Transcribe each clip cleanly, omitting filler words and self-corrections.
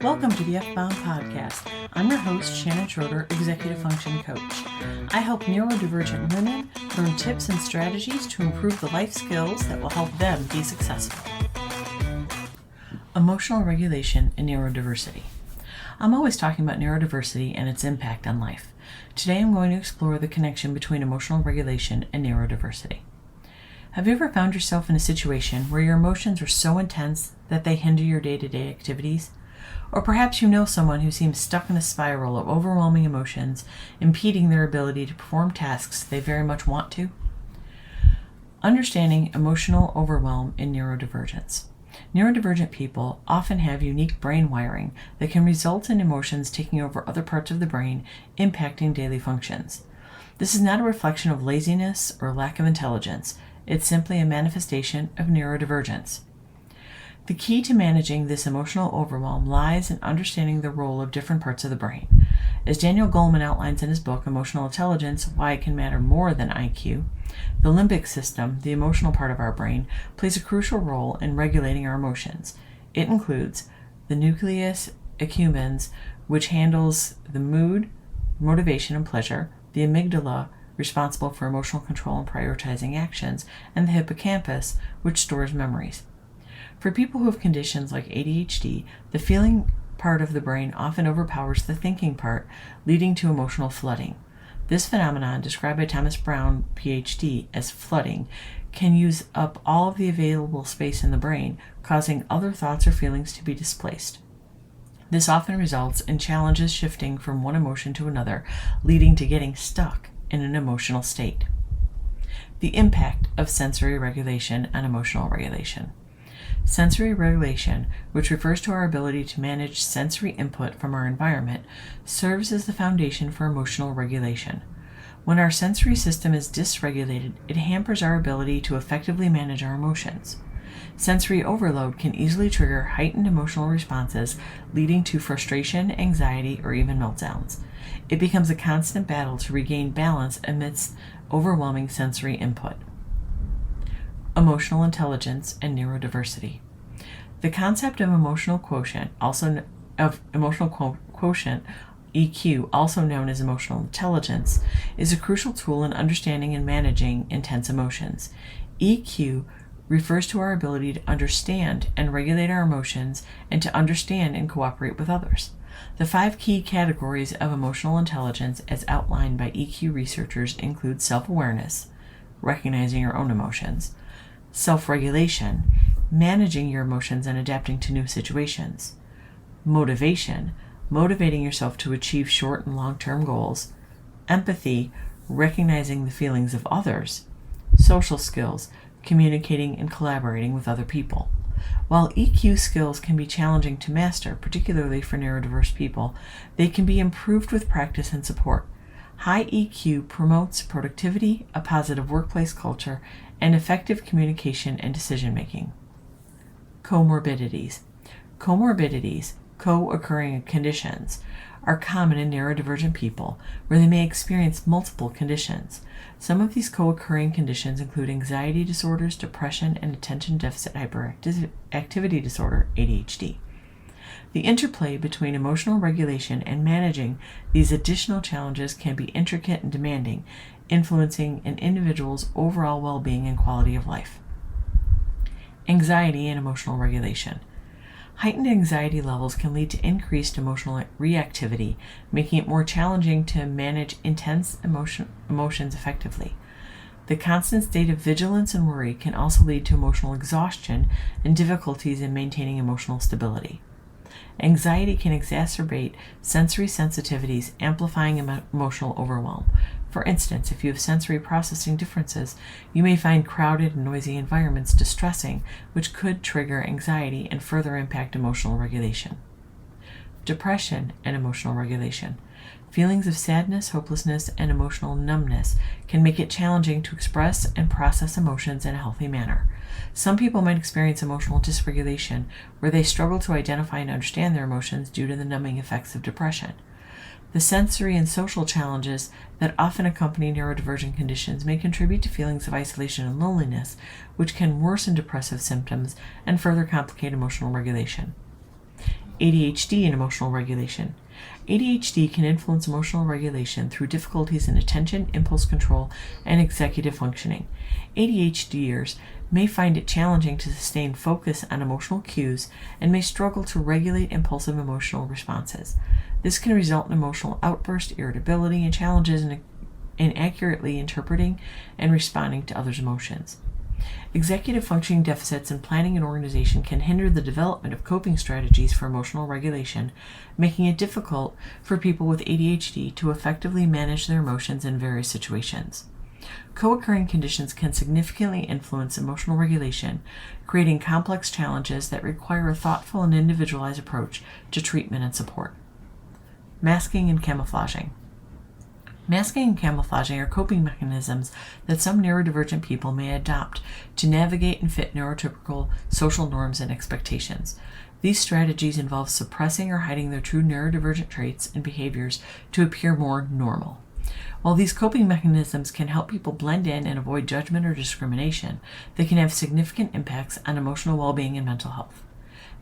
Welcome to the F-Bound Podcast. I'm your host, Shannon Schroeder, Executive Function Coach. I help neurodivergent women learn tips and strategies to improve the life skills that will help them be successful. Emotional regulation and neurodiversity. I'm always talking about neurodiversity and its impact on life. Today I'm going to explore the connection between emotional regulation and neurodiversity. Have you ever found yourself in a situation where your emotions are so intense that they hinder your day-to-day activities? Or perhaps you know someone who seems stuck in a spiral of overwhelming emotions, impeding their ability to perform tasks they very much want to? Understanding emotional overwhelm and neurodivergence. Neurodivergent people often have unique brain wiring that can result in emotions taking over other parts of the brain, impacting daily functions. This is not a reflection of laziness or lack of intelligence. It's simply a manifestation of neurodivergence. The key to managing this emotional overwhelm lies in understanding the role of different parts of the brain. As Daniel Goleman outlines in his book, Emotional Intelligence, Why It Can Matter More Than IQ, the limbic system, the emotional part of our brain, plays a crucial role in regulating our emotions. It includes the nucleus accumbens, which handles the mood, motivation, and pleasure, the amygdala, responsible for emotional control and prioritizing actions, and the hippocampus, which stores memories. For people who have conditions like ADHD, the feeling part of the brain often overpowers the thinking part, leading to emotional flooding. This phenomenon, described by Thomas Brown, PhD, as flooding, can use up all of the available space in the brain, causing other thoughts or feelings to be displaced. This often results in challenges shifting from one emotion to another, leading to getting stuck in an emotional state. The impact of sensory regulation on emotional regulation. Sensory regulation, which refers to our ability to manage sensory input from our environment, serves as the foundation for emotional regulation. When our sensory system is dysregulated, it hampers our ability to effectively manage our emotions. Sensory overload can easily trigger heightened emotional responses, leading to frustration, anxiety, or even meltdowns. It becomes a constant battle to regain balance amidst overwhelming sensory input. Emotional intelligence and neurodiversity. The concept of emotional quotient, EQ, also known as emotional intelligence, is a crucial tool in understanding and managing intense emotions. EQ refers to our ability to understand and regulate our emotions and to understand and cooperate with others. The 5 key categories of emotional intelligence as outlined by EQ researchers include self-awareness, recognizing your own emotions, self-regulation, managing your emotions and adapting to new situations, motivation, motivating yourself to achieve short and long-term goals, empathy, recognizing the feelings of others, social skills, communicating and collaborating with other people. While EQ skills can be challenging to master, particularly for neurodiverse people, they can be improved with practice and support. High EQ promotes productivity, a positive workplace culture, and effective communication and decision-making. Comorbidities. Comorbidities, co-occurring conditions, are common in neurodivergent people, where they may experience multiple conditions. Some of these co-occurring conditions include anxiety disorders, depression, and attention deficit hyperactivity disorder, ADHD. The interplay between emotional regulation and managing these additional challenges can be intricate and demanding, influencing an individual's overall well-being and quality of life. Anxiety and emotional regulation. Heightened anxiety levels can lead to increased emotional reactivity, making it more challenging to manage intense emotions effectively. The constant state of vigilance and worry can also lead to emotional exhaustion and difficulties in maintaining emotional stability. Anxiety can exacerbate sensory sensitivities, amplifying emotional overwhelm. For instance, if you have sensory processing differences, you may find crowded and noisy environments distressing, which could trigger anxiety and further impact emotional regulation. Depression and emotional regulation. Feelings of sadness, hopelessness, and emotional numbness can make it challenging to express and process emotions in a healthy manner. Some people might experience emotional dysregulation, where they struggle to identify and understand their emotions due to the numbing effects of depression. The sensory and social challenges that often accompany neurodivergent conditions may contribute to feelings of isolation and loneliness, which can worsen depressive symptoms and further complicate emotional regulation. ADHD and emotional regulation. ADHD can influence emotional regulation through difficulties in attention, impulse control, and executive functioning. ADHDers may find it challenging to sustain focus on emotional cues and may struggle to regulate impulsive emotional responses. This can result in emotional outbursts, irritability, and challenges in accurately interpreting and responding to others' emotions. Executive functioning deficits in planning and organization can hinder the development of coping strategies for emotional regulation, making it difficult for people with ADHD to effectively manage their emotions in various situations. Co-occurring conditions can significantly influence emotional regulation, creating complex challenges that require a thoughtful and individualized approach to treatment and support. Masking and camouflaging. Masking and camouflaging are coping mechanisms that some neurodivergent people may adopt to navigate and fit neurotypical social norms and expectations. These strategies involve suppressing or hiding their true neurodivergent traits and behaviors to appear more normal. While these coping mechanisms can help people blend in and avoid judgment or discrimination, they can have significant impacts on emotional well-being and mental health.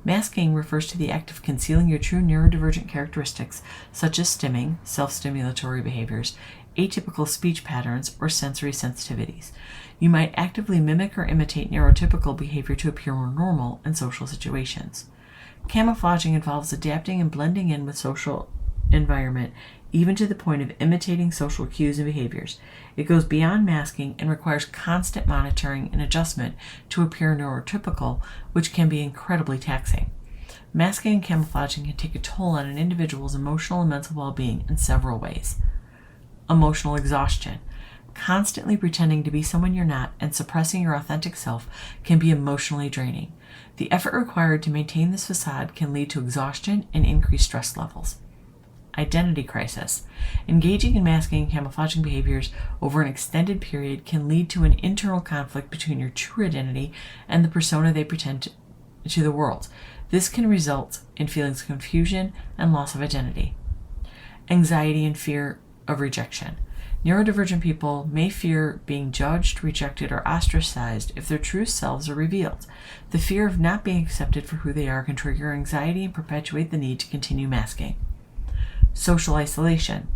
Masking refers to the act of concealing your true neurodivergent characteristics, such as stimming, self-stimulatory behaviors, atypical speech patterns, or sensory sensitivities. You might actively mimic or imitate neurotypical behavior to appear more normal in social situations. Camouflaging involves adapting and blending in with social environment, even to the point of imitating social cues and behaviors. It goes beyond masking and requires constant monitoring and adjustment to appear neurotypical, which can be incredibly taxing. Masking and camouflaging can take a toll on an individual's emotional and mental well-being in several ways. Emotional exhaustion. Constantly pretending to be someone you're not and suppressing your authentic self can be emotionally draining. The effort required to maintain this facade can lead to exhaustion and increased stress levels. Identity crisis. Engaging in masking and camouflaging behaviors over an extended period can lead to an internal conflict between your true identity and the persona they pretend to the world. This can result in feelings of confusion and loss of identity. Anxiety and fear of rejection. Neurodivergent people may fear being judged, rejected, or ostracized if their true selves are revealed. The fear of not being accepted for who they are can trigger anxiety and perpetuate the need to continue masking. Social isolation.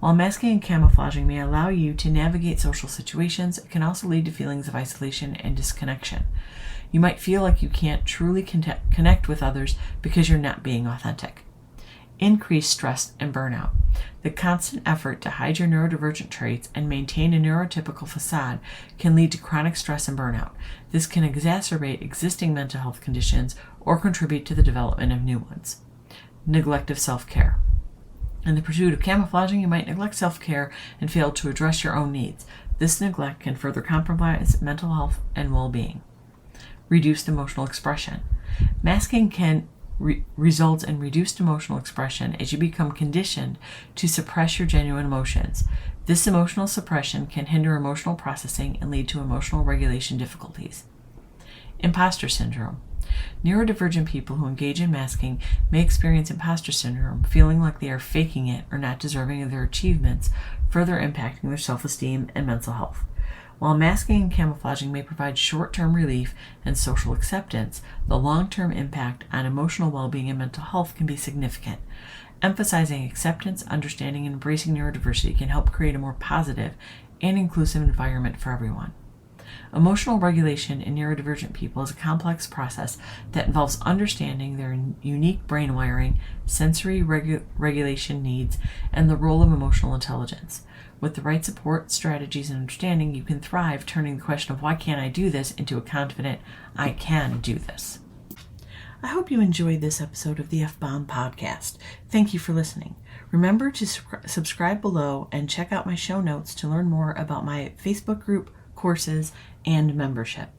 While masking and camouflaging may allow you to navigate social situations, it can also lead to feelings of isolation and disconnection. You might feel like you can't truly connect with others because you're not being authentic. Increased stress and burnout. The constant effort to hide your neurodivergent traits and maintain a neurotypical facade can lead to chronic stress and burnout. This can exacerbate existing mental health conditions or contribute to the development of new ones. Neglect of self-care. In the pursuit of camouflaging, you might neglect self-care and fail to address your own needs. This neglect can further compromise mental health and well-being. Reduced emotional expression. Masking can result in reduced emotional expression as you become conditioned to suppress your genuine emotions. This emotional suppression can hinder emotional processing and lead to emotional regulation difficulties. Imposter syndrome. Neurodivergent people who engage in masking may experience imposter syndrome, feeling like they are faking it or not deserving of their achievements, further impacting their self-esteem and mental health. While masking and camouflaging may provide short-term relief and social acceptance, the long-term impact on emotional well-being and mental health can be significant. Emphasizing acceptance, understanding, and embracing neurodiversity can help create a more positive and inclusive environment for everyone. Emotional regulation in neurodivergent people is a complex process that involves understanding their unique brain wiring, sensory regulation needs, and the role of emotional intelligence. With the right support, strategies, and understanding, you can thrive, turning the question of why can't I do this into a confident I can do this. I hope you enjoyed this episode of the F-Bomb podcast. Thank you for listening. Remember to subscribe below and check out my show notes to learn more about my Facebook group, courses, and membership.